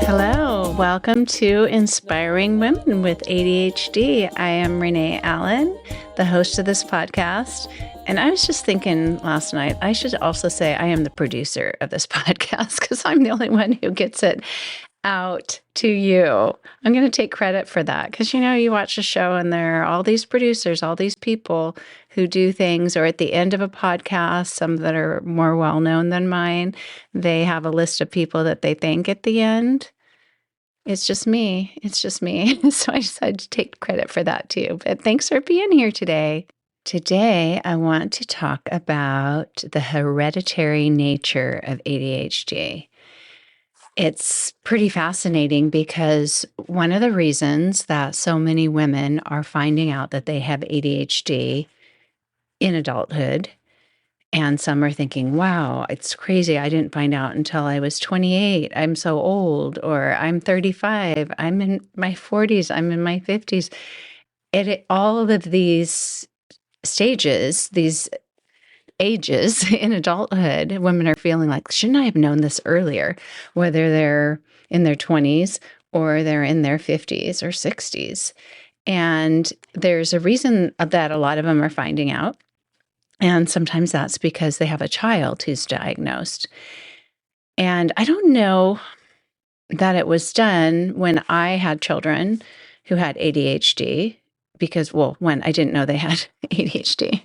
Hello, welcome to Inspiring Women with ADHD. I am Renee Allen, the host of this podcast. And I was just thinking last night, I should also say I am the producer of this podcast because I'm the only one who gets it out to you. I'm going to take credit for that because, you watch a show and there are all these producers, all these people who do things, or at the end of a podcast, some that are more well-known than mine, they have a list of people that they thank at the end. It's just me. So I decided to take credit for that too. But thanks for being here today. Today, I want to talk about the hereditary nature of ADHD. It's pretty fascinating because one of the reasons that so many women are finding out that they have ADHD in adulthood, and some are thinking, wow, it's crazy. I didn't find out until I was 28. I'm so old. Or I'm 35. I'm in my 40s. I'm in my 50s. All of these stages, these ages in adulthood, women are feeling like, shouldn't I have known this earlier? Whether they're in their 20s or they're in their 50s or 60s. And there's a reason that a lot of them are finding out. And sometimes that's because they have a child who's diagnosed. And I don't know that it was done when I had children who had ADHD because, when I didn't know they had ADHD.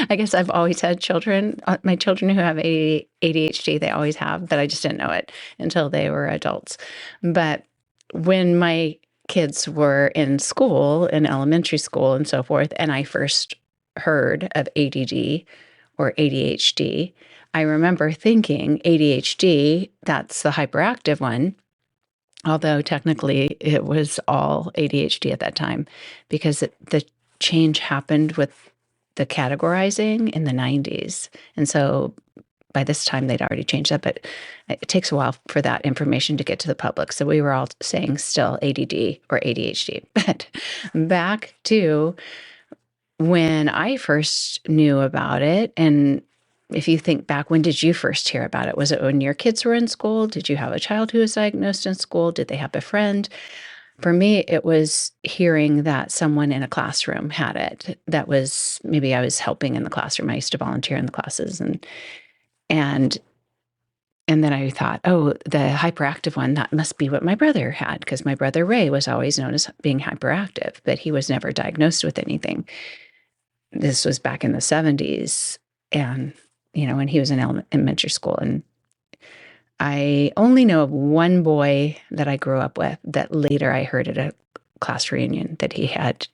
I guess I've always had children. My children who have ADHD, they always have, but I just didn't know it until they were adults. But when my kids were in school, in elementary school and so forth, and I first heard of ADD or ADHD, I remember thinking ADHD, that's the hyperactive one, although technically it was all ADHD at that time because the change happened with the categorizing in the 90s. And so by this time they'd already changed that, but it takes a while for that information to get to the public. So we were all saying still ADD or ADHD. But back to when I first knew about it, and if you think back, when did you first hear about it? Was it when your kids were in school? Did you have a child who was diagnosed in school? Did they have a friend? For me, it was hearing that someone in a classroom had it. That was, maybe I was helping in the classroom. I used to volunteer in the classes. And then I thought, oh, the hyperactive one, that must be what my brother had, because my brother Ray was always known as being hyperactive, but he was never diagnosed with anything. This was back in the 70s. And when he was in elementary school. And I only know of one boy that I grew up with that later I heard at a class reunion that he had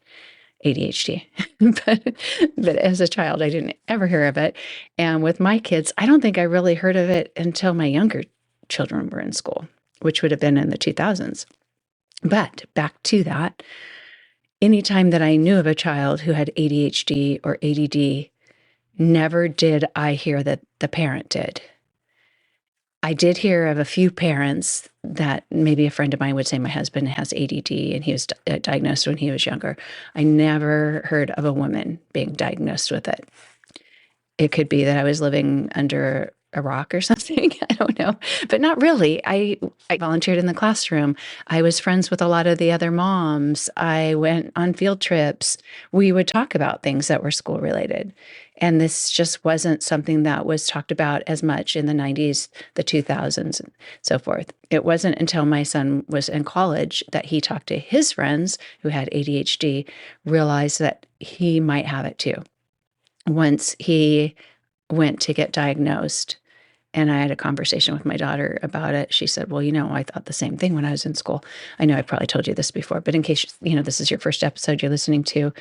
ADHD. but as a child, I didn't ever hear of it. And with my kids, I don't think I really heard of it until my younger children were in school, which would have been in the 2000s. But back to that, anytime that I knew of a child who had ADHD or ADD, never did I hear that the parent did. I did hear of a few parents that maybe a friend of mine would say, my husband has ADD and he was diagnosed when he was younger. I never heard of a woman being diagnosed with it. It could be that I was living under a rock or something. I don't know, but not really. I volunteered in the classroom. I was friends with a lot of the other moms. I went on field trips. We would talk about things that were school related. And this just wasn't something that was talked about as much in the 90s, the 2000s, and so forth. It wasn't until my son was in college that he talked to his friends who had ADHD, realized that he might have it too. Once he went to get diagnosed, and I had a conversation with my daughter about it, she said, well, I thought the same thing when I was in school. I know I probably told you this before, but in case, this is your first episode you're listening to,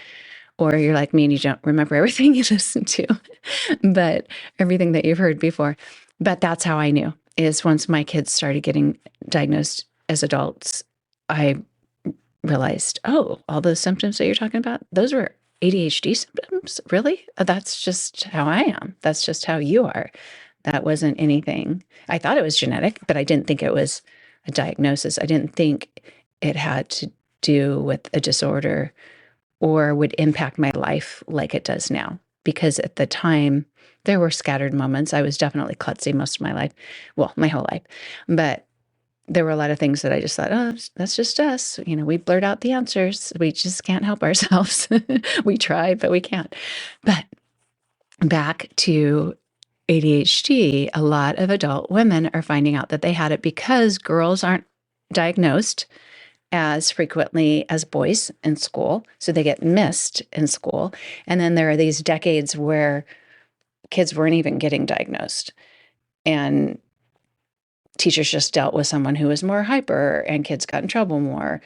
or you're like me and you don't remember everything you listened to, but everything that you've heard before. But that's how I knew, is once my kids started getting diagnosed as adults, I realized, oh, all those symptoms that you're talking about, those were ADHD symptoms? Really? That's just how I am. That's just how you are. That wasn't anything. I thought it was genetic, but I didn't think it was a diagnosis. I didn't think it had to do with a disorder or would impact my life like it does now. because at the time there were scattered moments. I was definitely klutzy most of my life. Well, my whole life. But there were a lot of things that I just thought, oh, that's just us. We blurt out the answers. We just can't help ourselves. We try, but we can't. But back to ADHD, a lot of adult women are finding out that they had it because girls aren't diagnosed as frequently as boys in school. So they get missed in school. And then there are these decades where kids weren't even getting diagnosed. And teachers just dealt with someone who was more hyper, and kids got in trouble more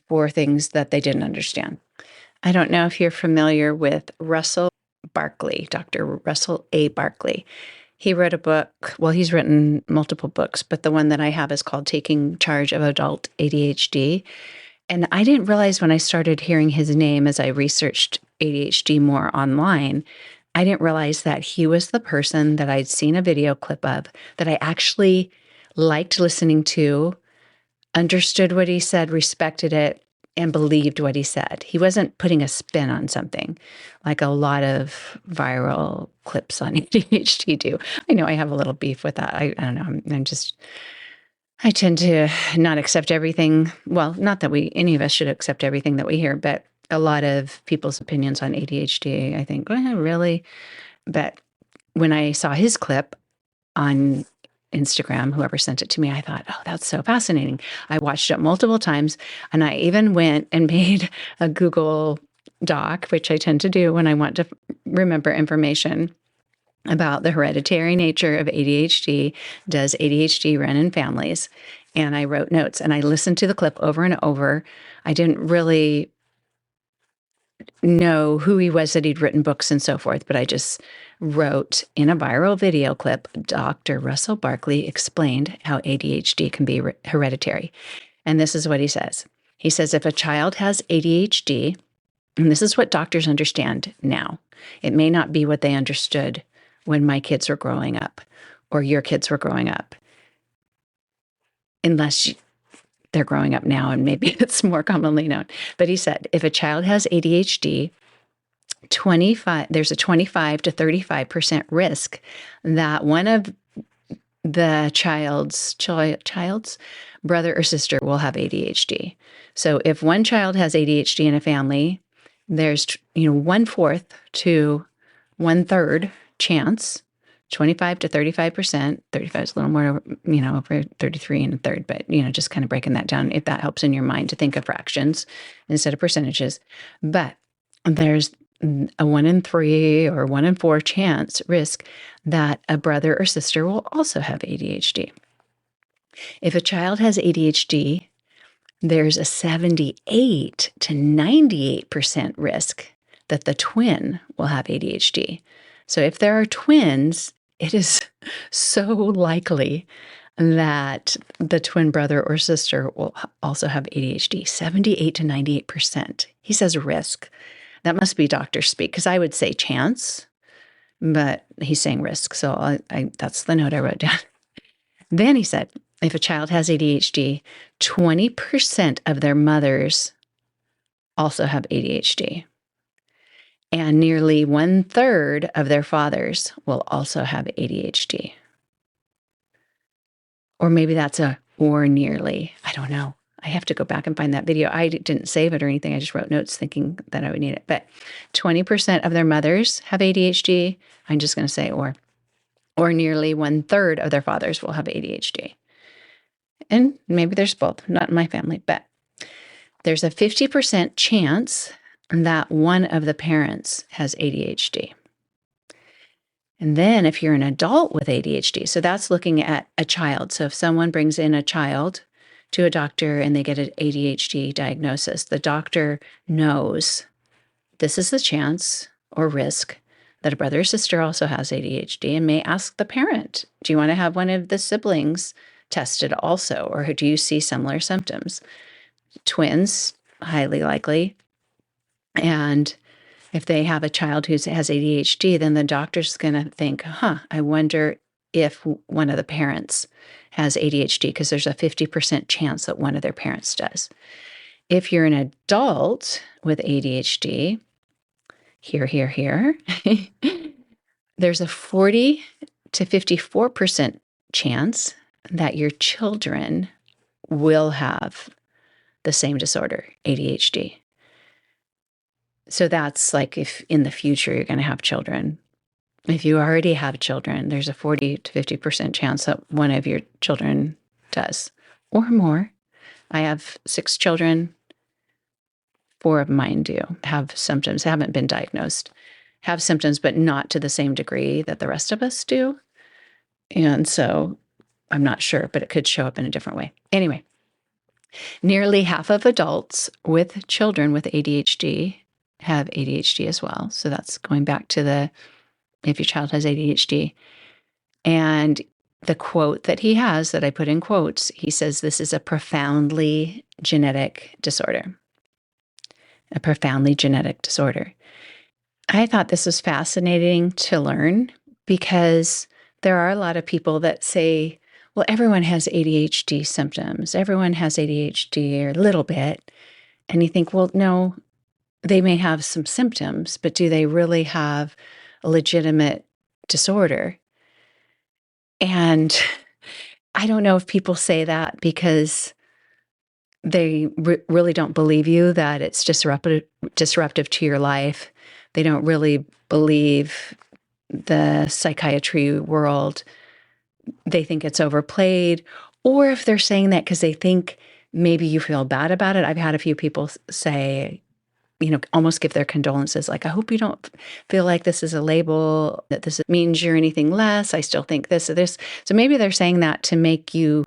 for things that they didn't understand. I don't know if you're familiar with Russell Barkley, Dr. Russell A. Barkley. He wrote a book. Well, he's written multiple books, but the one that I have is called Taking Charge of Adult ADHD. And I didn't realize when I started hearing his name as I researched ADHD more online, I didn't realize that he was the person that I'd seen a video clip of that I actually liked listening to, understood what he said, respected it, and believed what he said. He wasn't putting a spin on something like a lot of viral clips on ADHD do. I know I have a little beef with that. I don't know. I tend to not accept everything. Well, not that any of us should accept everything that we hear, but a lot of people's opinions on ADHD, I think, well, really? But when I saw his clip on Instagram, whoever sent it to me, I thought, oh, that's so fascinating. I watched it multiple times, and I even went and made a Google Doc, which I tend to do when I want to remember information about the hereditary nature of ADHD. Does ADHD run in families? And I wrote notes, and I listened to the clip over and over. I didn't really know who he was, that he'd written books and so forth, but I just wrote in a viral video clip, Dr. Russell Barkley explained how ADHD can be hereditary. And this is what he says. He says, if a child has ADHD, and this is what doctors understand now, it may not be what they understood when my kids were growing up or your kids were growing up, unless they're growing up now and maybe it's more commonly known. But he said, if a child has ADHD, there's a 25 to 35% risk that one of the child's brother or sister will have ADHD. So if one child has ADHD in a family, there's 1/4 to 1/3 chance, 25 to 35%. 35 is a little more, over 33 and a third, but, just kind of breaking that down, if that helps in your mind to think of fractions instead of percentages. But there's a 1 in 3 or 1 in 4 chance risk that a brother or sister will also have ADHD. If a child has ADHD, there's a 78 to 98% risk that the twin will have ADHD. So if there are twins, it is so likely that the twin brother or sister will also have ADHD, 78 to 98%. He says risk. That must be doctor speak, because I would say chance, but he's saying risk. So that's the note I wrote down. Then he said, if a child has ADHD, 20% of their mothers also have ADHD. And nearly 1/3 of their fathers will also have ADHD. Or maybe that's or nearly. I don't know. I have to go back and find that video. I didn't save it or anything. I just wrote notes thinking that I would need it. But 20% of their mothers have ADHD. I'm just going to say or nearly 1/3 of their fathers will have ADHD. And maybe there's both, not in my family, but there's a 50% chance that one of the parents has ADHD. And then if you're an adult with ADHD, so that's looking at a child. So if someone brings in a child to a doctor and they get an ADHD diagnosis, the doctor knows this is the chance or risk that a brother or sister also has ADHD, and may ask the parent, do you want to have one of the siblings tested also, or do you see similar symptoms? Twins, highly likely. And if they have a child who has ADHD, then the doctor's going to think, I wonder if one of the parents has ADHD, because there's a 50% chance that one of their parents does. If you're an adult with ADHD, here, there's a 40 to 54% chance that your children will have the same disorder, ADHD. So that's like if in the future you're going to have children. If you already have children, there's a 40 to 50% chance that one of your children does, or more. I have 6 children. 4 of mine do have symptoms, haven't been diagnosed, have symptoms, but not to the same degree that the rest of us do. And so I'm not sure, but it could show up in a different way. Anyway, nearly half of adults with children with ADHD have ADHD as well. So that's going back to if your child has ADHD. And the quote that he has that I put in quotes, he says, this is a profoundly genetic disorder. A profoundly genetic disorder. I thought this was fascinating to learn because there are a lot of people that say, well, everyone has ADHD symptoms. Everyone has ADHD or a little bit. And you think, well, no, they may have some symptoms, but do they really have a legitimate disorder? And I don't know if people say that because they really don't believe you, that it's disruptive to your life. They don't really believe the psychiatry world. They think it's overplayed. Or if they're saying that because they think maybe you feel bad about it. I've had a few people say, almost give their condolences. Like, I hope you don't feel like this is a label, that this means you're anything less. I still think this or this. So maybe they're saying that to make you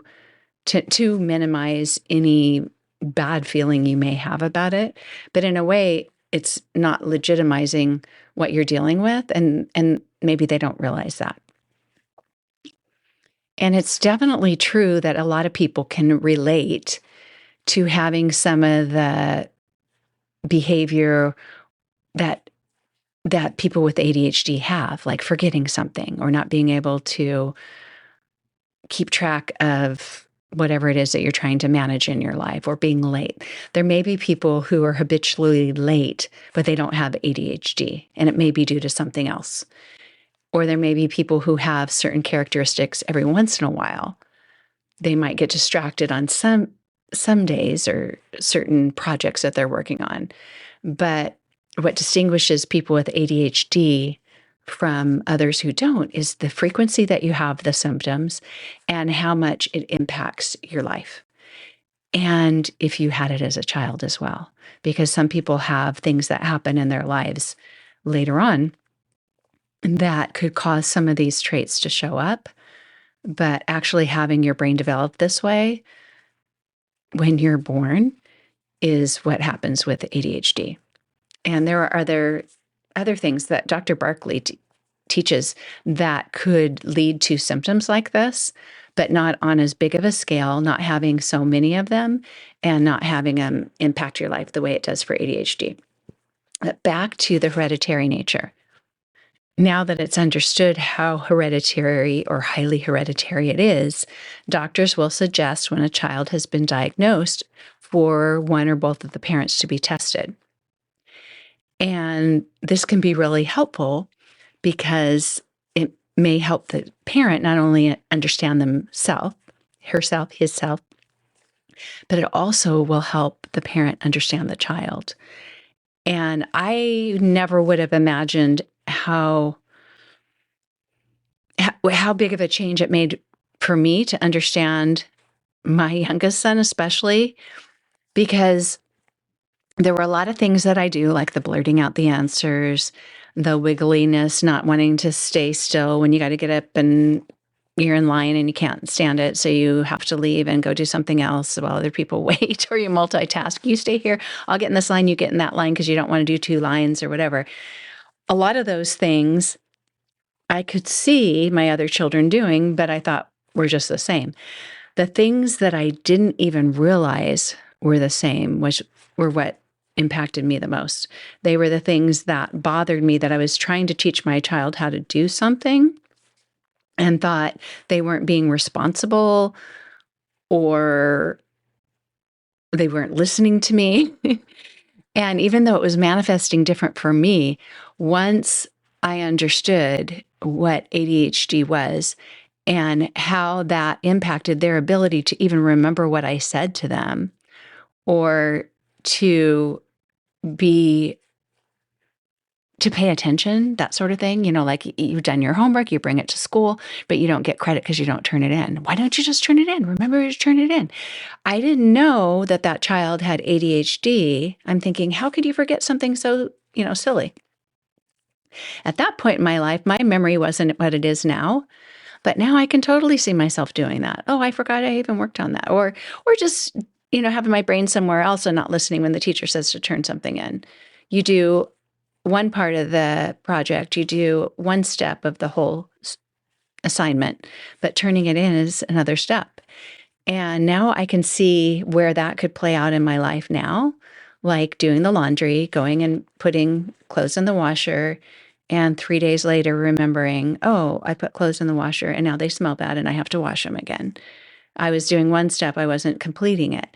to minimize any bad feeling you may have about it. But in a way, it's not legitimizing what you're dealing with. And maybe they don't realize that. And it's definitely true that a lot of people can relate to having some of the behavior that people with ADHD have, like forgetting something or not being able to keep track of whatever it is that you're trying to manage in your life, or being late. There may be people who are habitually late, but they don't have ADHD, and it may be due to something else. Or there may be people who have certain characteristics every once in a while. They might get distracted on some days or certain projects that they're working on. But what distinguishes people with ADHD from others who don't is the frequency that you have the symptoms and how much it impacts your life. And if you had it as a child as well, because some people have things that happen in their lives later on that could cause some of these traits to show up. But actually having your brain develop this way when you're born is what happens with ADHD. And there are other things that Dr. Barkley teaches that could lead to symptoms like this, but not on as big of a scale, not having so many of them, and not having them impact your life the way it does for ADHD. But back to the hereditary nature. Now that it's understood how hereditary or highly hereditary it is, doctors will suggest when a child has been diagnosed for one or both of the parents to be tested. And this can be really helpful because it may help the parent not only understand themselves, herself, hisself, but it also will help the parent understand the child. And I never would have imagined how big of a change it made for me to understand my youngest son, especially because there were a lot of things that I do, like the blurting out the answers, the wiggliness, not wanting to stay still when you got to get up and you're in line and you can't stand it. So you have to leave and go do something else while other people wait, or you multitask. You stay here, I'll get in this line, you get in that line because you don't want to do 2 lines or whatever. A lot of those things I could see my other children doing, but I thought were just the same. The things that I didn't even realize were the same were what impacted me the most. They were the things that bothered me, that I was trying to teach my child how to do something and thought they weren't being responsible or they weren't listening to me. And even though it was manifesting different for me, once I understood what ADHD was and how that impacted their ability to even remember what I said to them or to be to pay attention, that sort of thing. Like you've done your homework, you bring it to school, but you don't get credit because you don't turn it in. Why don't you just turn it in? Remember to turn it in. I didn't know that child had ADHD. I'm thinking, how could you forget something so, silly? At that point in my life, my memory wasn't what it is now, but now I can totally see myself doing that. Oh, I forgot I even worked on that. Or just, having my brain somewhere else and not listening when the teacher says to turn something in. You do one part of the project, you do one step of the whole assignment, but turning it in is another step. And now I can see where that could play out in my life now, like doing the laundry, going and putting clothes in the washer, and 3 days later remembering, oh, I put clothes in the washer and now they smell bad and I have to wash them again. I was doing one step, I wasn't completing it.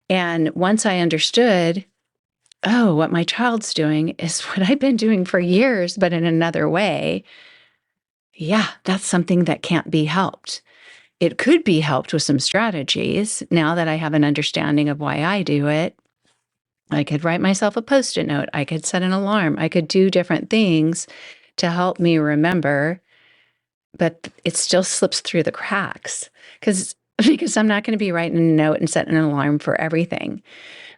And once I understood, oh, what my child's doing is what I've been doing for years, but in another way, yeah, that's something that can't be helped. It could be helped with some strategies. Now that I have an understanding of why I do it, I could write myself a Post-it note. I could set an alarm. I could do different things to help me remember, but it still slips through the cracks because I'm not going to be writing a note and setting an alarm for everything.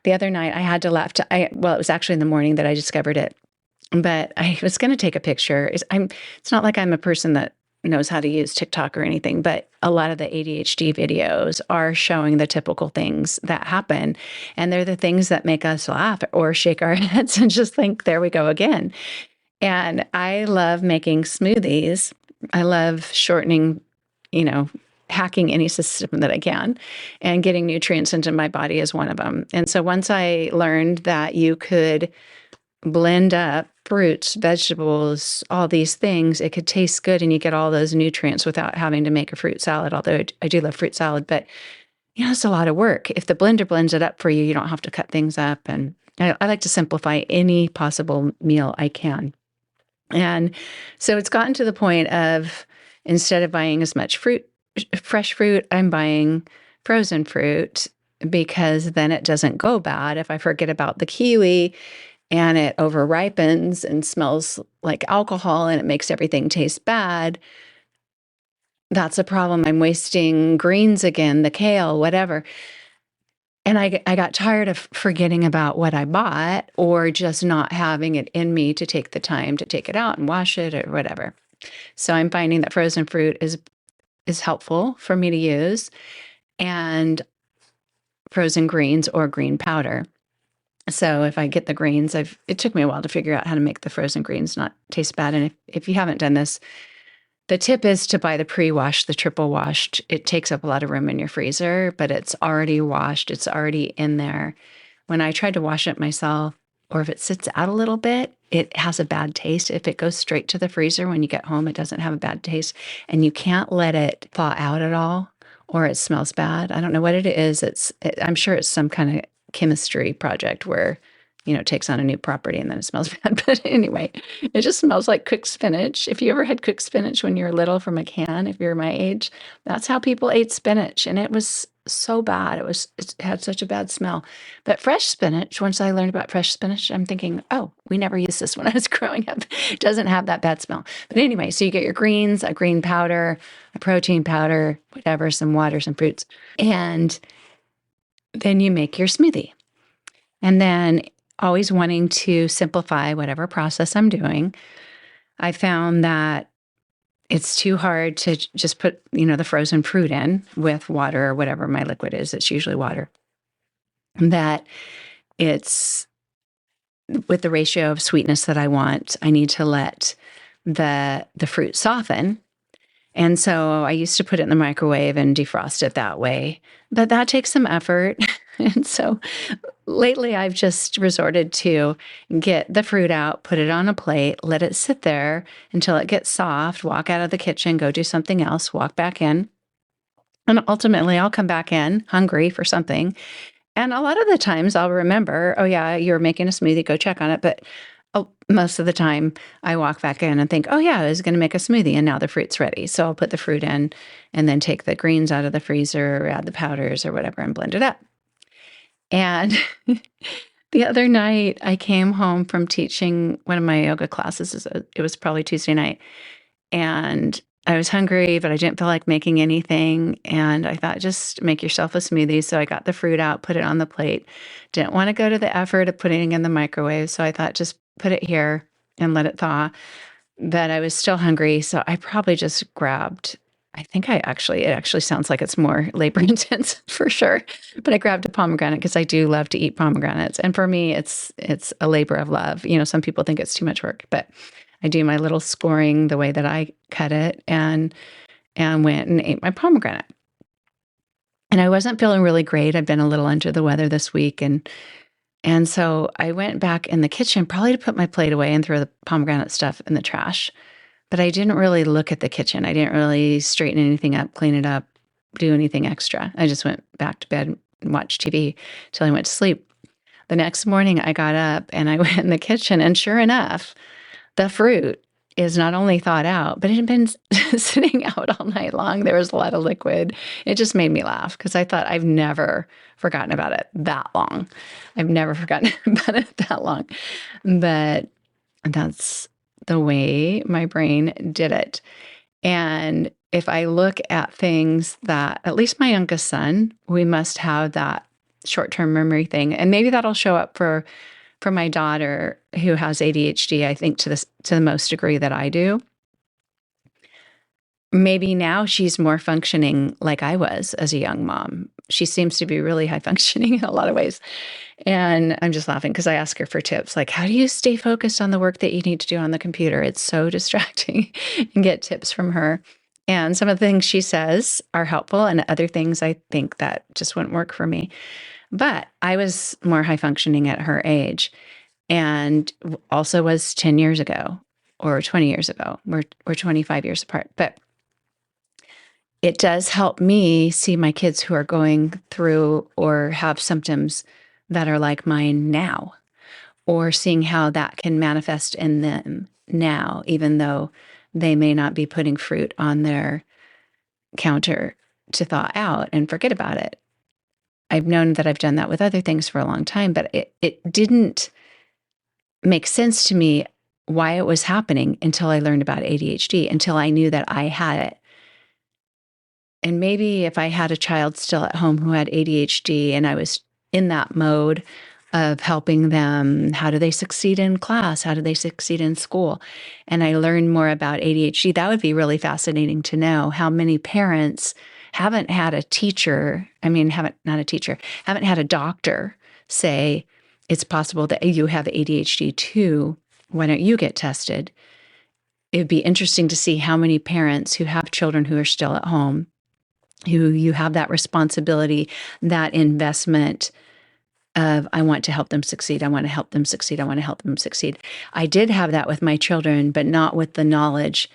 The other night I had to laugh. It was actually in the morning that I discovered it, but I was going to take a picture. It's not like I'm a person that knows how to use TikTok or anything, but a lot of the ADHD videos are showing the typical things that happen. And they're the things that make us laugh or shake our heads and just think, there we go again. And I love making smoothies. I love shortening, hacking any system that I can, and getting nutrients into my body is one of them. And so once I learned that you could blend up fruits, vegetables, all these things, it could taste good and you get all those nutrients without having to make a fruit salad, although I do love fruit salad, but it's a lot of work. If the blender blends it up for you, you don't have to cut things up. And I like to simplify any possible meal I can. And so it's gotten to the point of, instead of buying as much fresh fruit, I'm buying frozen fruit because then it doesn't go bad. If I forget about the kiwi and it over ripens and smells like alcohol and it makes everything taste bad, that's a problem. I'm wasting greens again, the kale, whatever. And I got tired of forgetting about what I bought or just not having it in me to take the time to take it out and wash it or whatever. So I'm finding that frozen fruit is helpful for me to use, and frozen greens or green powder. So if I get the greens, it took me a while to figure out how to make the frozen greens not taste bad. And if you haven't done this, the tip is to buy the pre-washed, the triple washed. It takes up a lot of room in your freezer, but it's already washed. It's already in there. When I tried to wash it myself, or if it sits out a little bit, it has a bad taste. If it goes straight to the freezer when you get home, it doesn't have a bad taste. And you can't let it thaw out at all, or it smells bad. I don't know what it is. I'm sure it's some kind of chemistry project where, it takes on a new property and then it smells bad. But anyway, it just smells like cooked spinach. If you ever had cooked spinach when you were little from a can, if you're my age, that's how people ate spinach. And it was so bad. It had such a bad smell. But fresh spinach, once I learned about fresh spinach, I'm thinking, oh, we never used this when I was growing up. It doesn't have that bad smell. But anyway, so you get your greens, a green powder, a protein powder, whatever, some water, some fruits. And then you make your smoothie. And then, always wanting to simplify whatever process I'm doing, I found that it's too hard to just put, the frozen fruit in with water or whatever my liquid is. It's usually water. That it's with the ratio of sweetness that I want, I need to let the fruit soften. And so I used to put it in the microwave and defrost it that way, but that takes some effort. And so lately I've just resorted to get the fruit out, put it on a plate, let it sit there until it gets soft, walk out of the kitchen, go do something else, walk back in. And ultimately I'll come back in hungry for something And a lot of the times I'll remember, oh, yeah, you're making a smoothie, go check on it. But most of the time I walk back in and think, oh, yeah, I was going to make a smoothie and now the fruit's ready. So I'll put the fruit in and then take the greens out of the freezer, or add the powders or whatever and blend it up. And the other night I came home from teaching one of my yoga classes. It was probably Tuesday night. And I was hungry, but I didn't feel like making anything. And I thought, just make yourself a smoothie. So I got the fruit out, put it on the plate. Didn't want to go to the effort of putting it in the microwave. So I thought, just put it here and let it thaw. But I was still hungry. So I probably just grabbed, it actually sounds like it's more labor intense for sure. But I grabbed a pomegranate because I do love to eat pomegranates. And for me, it's a labor of love. Some people think it's too much work, but I do my little scoring the way that I cut it, and went and ate my pomegranate. And I wasn't feeling really great. I've been a little under the weather this week. And so I went back in the kitchen, probably to put my plate away and throw the pomegranate stuff in the trash. But I didn't really look at the kitchen. I didn't really straighten anything up, clean it up, do anything extra. I just went back to bed and watched TV till I went to sleep. The next morning I got up and I went in the kitchen, and sure enough, the fruit is not only thawed out, but it had been sitting out all night long. There was a lot of liquid. It just made me laugh because I thought, I've never forgotten about it that long. I've never forgotten about it that long. But that's the way my brain did it. And if I look at things that, at least my youngest son, we must have that short-term memory thing. And maybe that'll show up for my daughter, who has ADHD, I think to the most degree that I do. Maybe now she's more functioning like I was as a young mom. She seems to be really high functioning in a lot of ways. And I'm just laughing because I ask her for tips, like, how do you stay focused on the work that you need to do on the computer? It's so distracting, and get tips from her. And some of the things she says are helpful, and other things I think that just wouldn't work for me. But I was more high functioning at her age, and also was 10 years ago or 20 years ago. We're 25 years apart. But it does help me see my kids who are going through or have symptoms that are like mine now, or seeing how that can manifest in them now, even though they may not be putting fruit on their counter to thaw out and forget about it. I've known that I've done that with other things for a long time, but it didn't make sense to me why it was happening until I learned about ADHD, until I knew that I had it. And maybe if I had a child still at home who had ADHD, and I was in that mode of helping them, how do they succeed in class? How do they succeed in school? And I learned more about ADHD, that would be really fascinating to know how many parents haven't had a teacher, haven't had a doctor say, it's possible that you have ADHD too. Why don't you get tested? It'd be interesting to see how many parents who have children who are still at home, who you have that responsibility, that investment of, I want to help them succeed. I want to help them succeed. I want to help them succeed. I did have that with my children, but not with the knowledge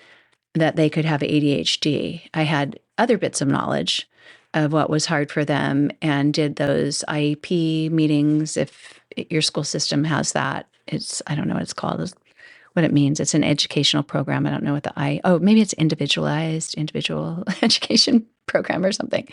that they could have ADHD. I had other bits of knowledge of what was hard for them, and did those IEP meetings. If your school system has that, I don't know what it's called, what it means. It's an educational program. I don't know what maybe it's individual education program or something.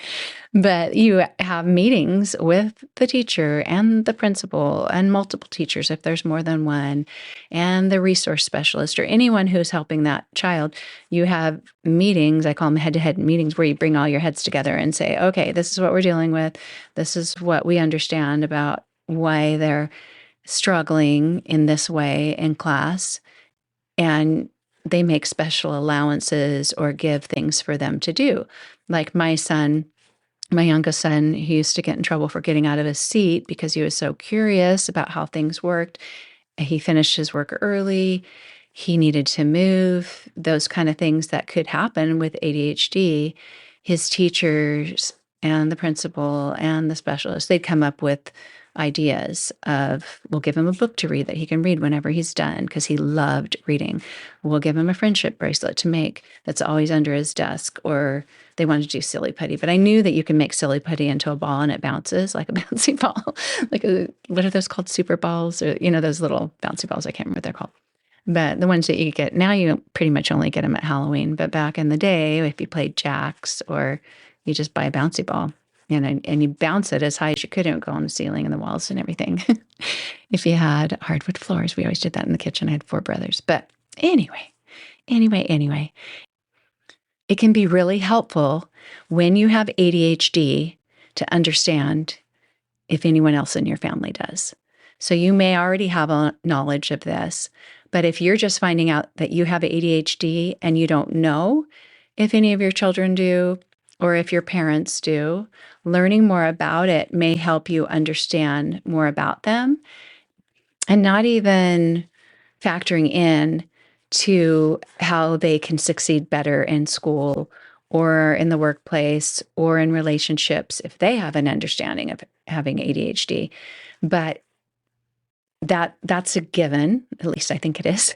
But you have meetings with the teacher and the principal and multiple teachers if there's more than one, and the resource specialist or anyone who's helping that child. You have meetings, I call them head-to-head meetings, where you bring all your heads together and say, okay, this is what we're dealing with. This is what we understand about why they're struggling in this way in class. And they make special allowances or give things for them to do. Like my youngest son, he used to get in trouble for getting out of his seat because he was so curious about how things worked. He finished his work early. He needed to move, those kind of things that could happen with ADHD. His teachers and the principal and the specialist, they'd come up with ideas of, we'll give him a book to read that he can read whenever he's done because he loved reading. We'll give him a friendship bracelet to make that's always under his desk, or they wanted to do silly putty. But I knew that you can make silly putty into a ball and it bounces like a bouncy ball. What are those called? Super balls, or, those little bouncy balls. I can't remember what they're called. But the ones that you get now, you pretty much only get them at Halloween. But back in the day, if you played jacks, or you just buy a bouncy ball and you bounce it as high as you could, it would go on the ceiling and the walls and everything. If you had hardwood floors, we always did that in the kitchen. I had 4 brothers. But anyway, it can be really helpful when you have ADHD to understand if anyone else in your family does. So you may already have a knowledge of this, but if you're just finding out that you have ADHD and you don't know if any of your children do, or if your parents do, learning more about it may help you understand more about them, and not even factoring in to how they can succeed better in school or in the workplace or in relationships if they have an understanding of having ADHD. But that's a given, at least I think it is,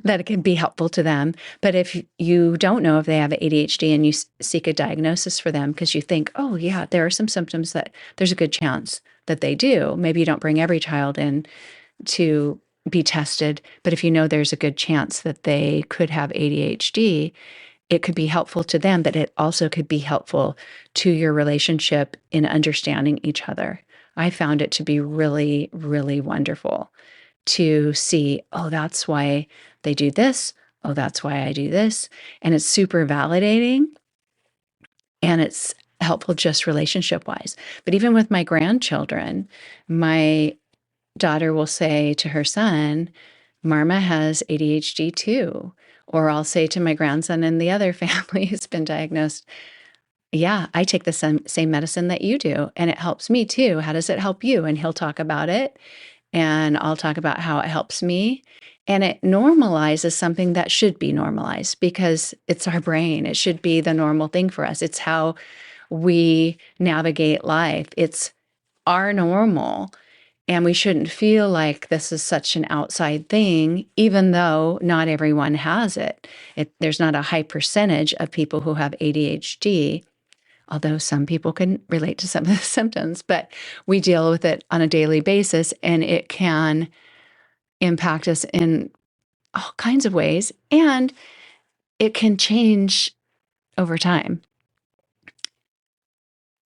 that it can be helpful to them. But if you don't know if they have ADHD and you seek a diagnosis for them because you think, oh yeah, there are some symptoms that there's a good chance that they do. Maybe you don't bring every child in to be tested, but if you know there's a good chance that they could have ADHD, it could be helpful to them, but it also could be helpful to your relationship in understanding each other. I found it to be really, really wonderful to see, oh, that's why they do this. Oh, that's why I do this. And it's super validating, and it's helpful just relationship-wise. But even with my grandchildren, my daughter will say to her son, Marma has ADHD too. Or I'll say to my grandson in the other family who's been diagnosed, yeah, I take the same medicine that you do, and it helps me too. How does it help you? And he'll talk about it, and I'll talk about how it helps me. And it normalizes something that should be normalized because it's our brain. It should be the normal thing for us. It's how we navigate life. It's our normal. And we shouldn't feel like this is such an outside thing, even though not everyone has it. There's not a high percentage of people who have ADHD, although some people can relate to some of the symptoms, but we deal with it on a daily basis, and it can impact us in all kinds of ways, and it can change over time.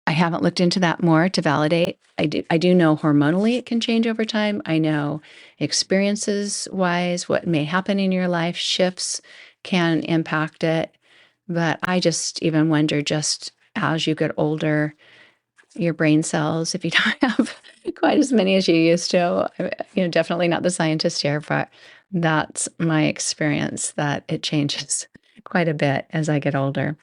I haven't looked into that more to validate. I do know hormonally it can change over time. I know experiences-wise, what may happen in your life, shifts can impact it. But I just even wonder, just as you get older, your brain cells, if you don't have quite as many as you used to, definitely not the scientist here, but that's my experience, that it changes quite a bit as I get older.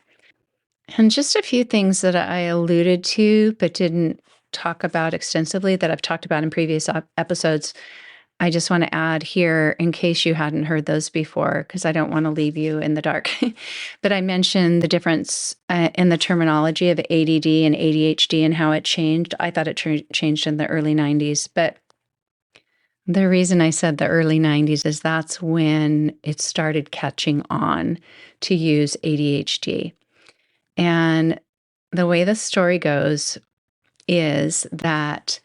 And just a few things that I alluded to but didn't talk about extensively that I've talked about in previous episodes. I just want to add here in case you hadn't heard those before, because I don't want to leave you in the dark. But I mentioned the difference in the terminology of ADD and ADHD and how it changed. I thought it changed in the early 90s. But the reason I said the early 90s is that's when it started catching on to use ADHD. And the way the story goes is that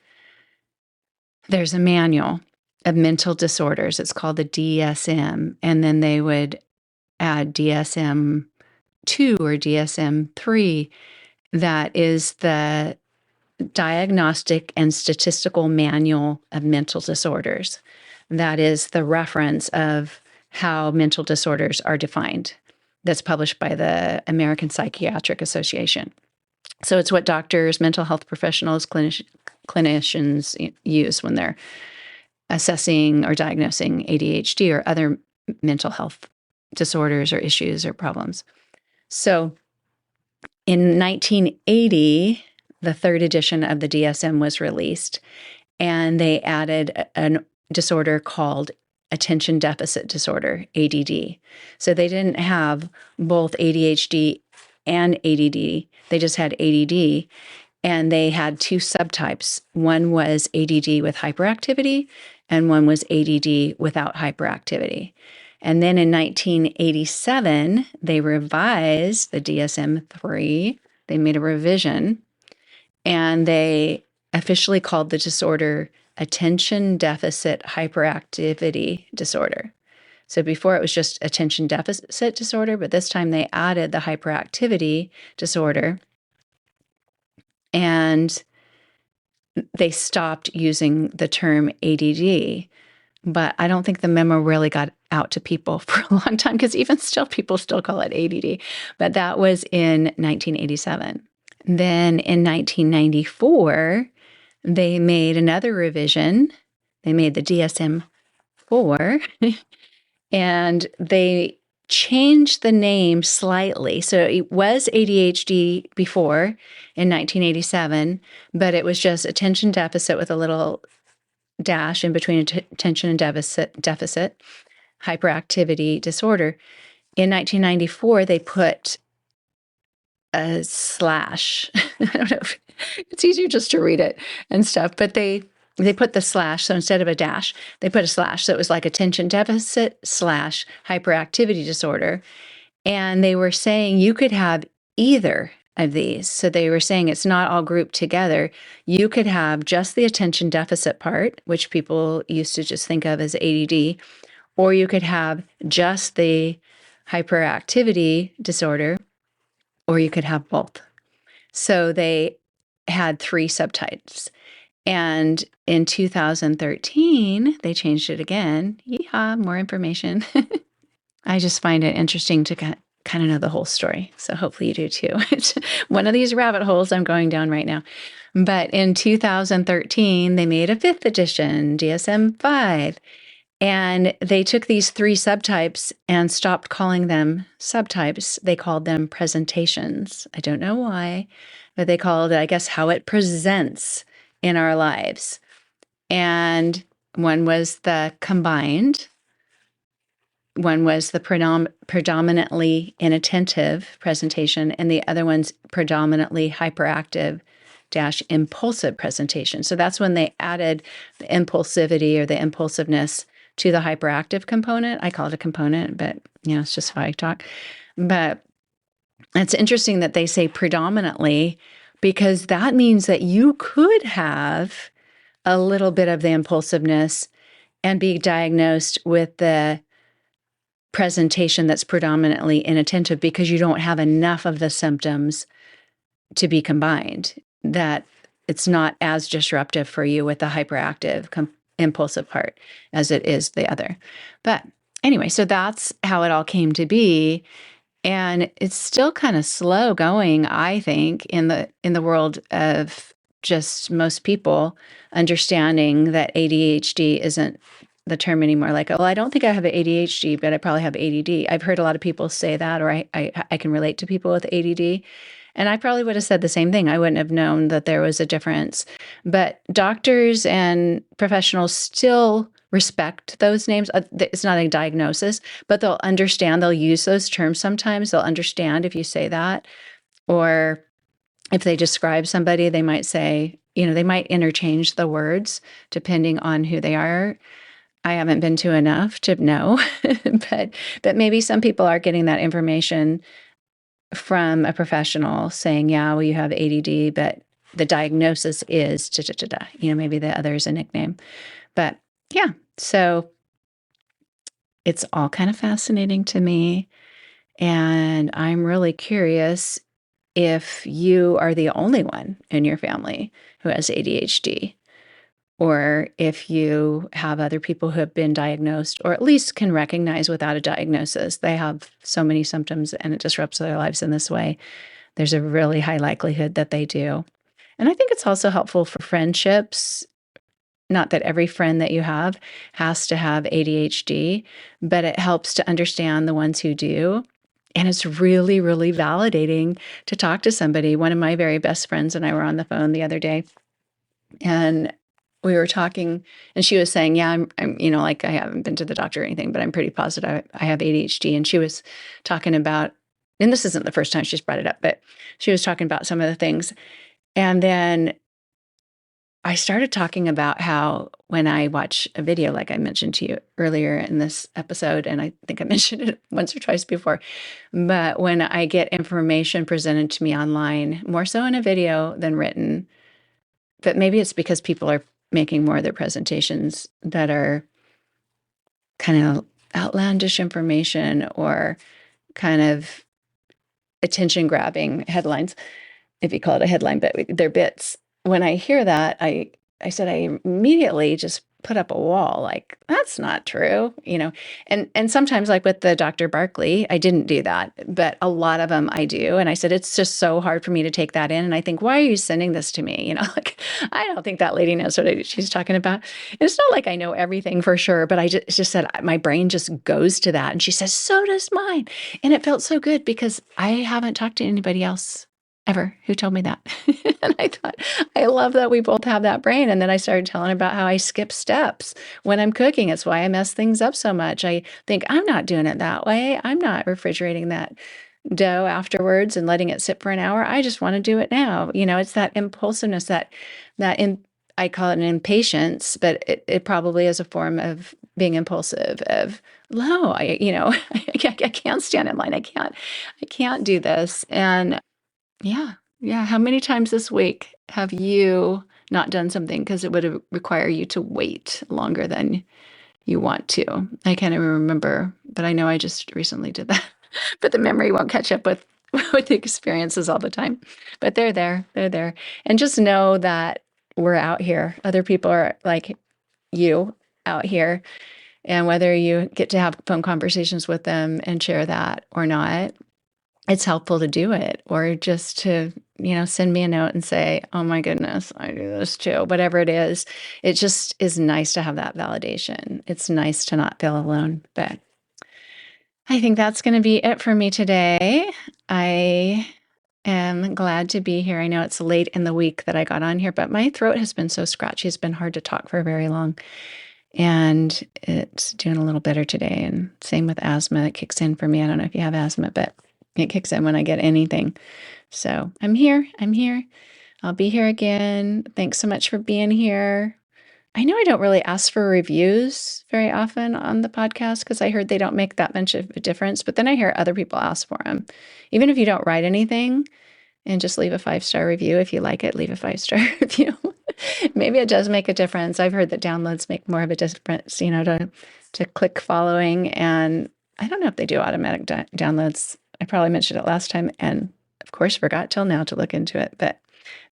there's a manual of mental disorders. It's called the DSM, and then they would add DSM-2 or DSM-3. That is the Diagnostic and Statistical Manual of Mental Disorders. That is the reference of how mental disorders are defined. That's published by the American Psychiatric Association. So it's what doctors, mental health professionals, clinicians use when they're assessing or diagnosing ADHD or other mental health disorders or issues or problems. So in 1980, the 3rd edition of the DSM was released, and they added a disorder called attention deficit disorder, ADD. So they didn't have both ADHD and ADD. They just had ADD. And they had two subtypes. One was ADD with hyperactivity, and one was ADD without hyperactivity. And then in 1987, they revised the DSM-3. They made a revision, and they officially called the disorder attention deficit hyperactivity disorder. So before it was just attention deficit disorder, but this time they added the hyperactivity disorder, and they stopped using the term ADD. But I don't think the memo really got out to people for a long time, because even still, people still call it ADD. But that was in 1987. Then in 1994, they made another revision. They made the DSM-4, and they changed the name slightly. So it was ADHD before in 1987, but it was just attention deficit with a little dash in between attention and deficit hyperactivity disorder. In 1994, they put a slash. I don't know if it's easier just to read it and stuff, but they put the slash. So instead of a dash, they put a slash. So it was like attention deficit / hyperactivity disorder. And they were saying you could have either of these. So they were saying it's not all grouped together. You could have just the attention deficit part, which people used to just think of as ADD, or you could have just the hyperactivity disorder, or you could have both. So they had three subtypes. And in 2013, they changed it again. Yeehaw, more information. I just find it interesting to kind of know the whole story. So hopefully you do too. It's one of these rabbit holes I'm going down right now. But in 2013, they made a fifth edition, DSM-5. And they took these three subtypes and stopped calling them subtypes. They called them presentations. I don't know why, but they called it, I guess, how it presents in our lives. And one was the combined. One was the predominantly inattentive presentation, and the other one's predominantly hyperactive / impulsive presentation. So that's when they added the impulsivity or the impulsiveness to the hyperactive component. I call it a component, but it's just how I talk. But it's interesting that they say predominantly, because that means that you could have a little bit of the impulsiveness and be diagnosed with the presentation that's predominantly inattentive, because you don't have enough of the symptoms to be combined, that it's not as disruptive for you with the hyperactive impulsive part as it is the other. But anyway, so that's how it all came to be. And it's still kind of slow going, I think, in the world of just most people understanding that ADHD isn't the term anymore. Like, I don't think I have ADHD, but I probably have ADD. I've heard a lot of people say that, or I can relate to people with ADD. And I probably would have said the same thing. I wouldn't have known that there was a difference. But doctors and professionals still respect those names. It's not a diagnosis, but they'll understand. They'll use those terms sometimes. They'll understand if you say that. Or if they describe somebody, they might say, they might interchange the words depending on who they are. I haven't been to enough to know, but maybe some people are getting that information from a professional saying, yeah, well, you have ADD, but the diagnosis is da-da-da-da. Maybe the other is a nickname. But yeah, so it's all kind of fascinating to me. And I'm really curious if you are the only one in your family who has ADHD, or if you have other people who have been diagnosed, or at least can recognize without a diagnosis, they have so many symptoms and it disrupts their lives in this way. There's a really high likelihood that they do. And I think it's also helpful for friendships. Not that every friend that you have has to have ADHD, but it helps to understand the ones who do. And it's really, really validating to talk to somebody. One of my very best friends and I were on the phone the other day, and we were talking, and she was saying, yeah, I'm like, I haven't been to the doctor or anything, but I'm pretty positive I have ADHD. And she was talking about, and this isn't the first time she's brought it up, but she was talking about some of the things. And then I started talking about how when I watch a video, like I mentioned to you earlier in this episode, and I think I mentioned it once or twice before, but when I get information presented to me online, more so in a video than written, but maybe it's because people are making more of their presentations that are kind of outlandish information or kind of attention grabbing headlines, if you call it a headline, but they're bits. When I hear that, I said I immediately just put up a wall, like, that's not true, and sometimes, like with the Dr. Barkley, I didn't do that, but a lot of them I do. And I said, it's just so hard for me to take that in. And I think, why are you sending this to me? Like, I don't think that lady knows what she's talking about. It's not like I know everything for sure, but I just said, my brain just goes to that. And she says, so does mine. And it felt so good because I haven't talked to anybody else ever who told me that. And I thought, I love that we both have that brain. And then I started telling about how I skip steps when I'm cooking. It's why I mess things up so much. I think, I'm not doing it that way. I'm not refrigerating that dough afterwards and letting it sit for an hour. I just want to do it now. It's that impulsiveness, I call it an impatience, but it probably is a form of being impulsive, of, no, I can't stand in line. I can't do this. And yeah. How many times this week have you not done something because it would require you to wait longer than you want to? I can't even remember, but I know I just recently did that. But the memory won't catch up with the experiences all the time. But they're there. They're there. And just know that we're out here. Other people are like you out here. And whether you get to have phone conversations with them and share that or not, it's helpful to do it, or just to, send me a note and say, oh my goodness, I do this too. Whatever it is just is nice to have that validation. It's nice to not feel alone. But I think that's going to be it for me today. I am glad to be here. I know it's late in the week that I got on here, but my throat has been so scratchy. It's been hard to talk for very long. And it's doing a little better today. And same with asthma. It kicks in for me. I don't know if you have asthma, but it kicks in when I get anything. So I'm here. I'll be here again. Thanks so much for being here. I know I don't really ask for reviews very often on the podcast because I heard they don't make that much of a difference. But then I hear other people ask for them. Even if you don't write anything and just leave a 5-star review. If you like it, leave a 5-star review. Maybe it does make a difference. I've heard that downloads make more of a difference, to click following. And I don't know if they do automatic downloads. I probably mentioned it last time and, of course, forgot till now to look into it. But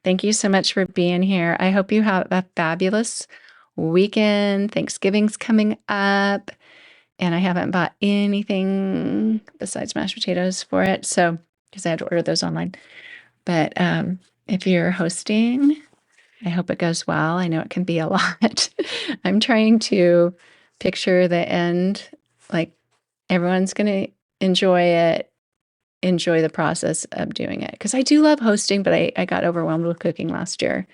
thank you so much for being here. I hope you have a fabulous weekend. Thanksgiving's coming up, and I haven't bought anything besides mashed potatoes for it, so because I had to order those online. But if you're hosting, I hope it goes well. I know it can be a lot. I'm trying to picture the end, like everyone's going to enjoy it. Enjoy the process of doing it. Because I do love hosting, but I got overwhelmed with cooking last year.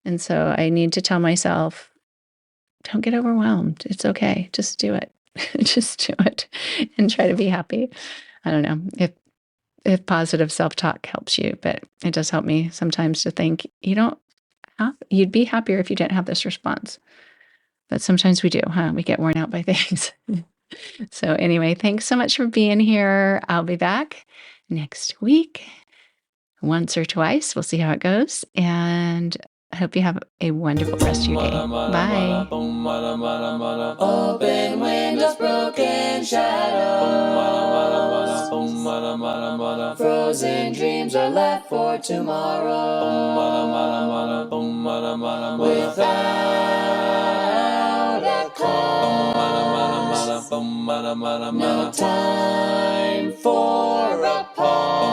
And so I need to tell myself, don't get overwhelmed. It's okay. Just do it. Just do it and try to be happy. I don't know if positive self-talk helps you, but it does help me sometimes to think you'd be happier if you didn't have this response. But sometimes we do, huh? We get worn out by things. So anyway, thanks so much for being here. I'll be back next week, once or twice. We'll see how it goes. And I hope you have a wonderful rest of your day. Bye. Open windows, broken shadows. Frozen dreams are left for tomorrow. Without a cause, no time for a pause.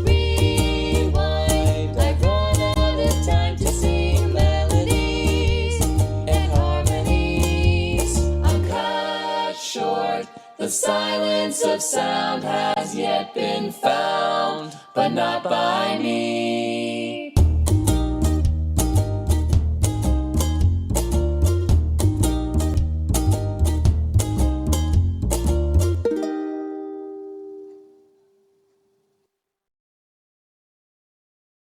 Rewind, I've run out of time to sing melodies and harmonies. I'm cut short. The silence of sound has yet been found, but not by me.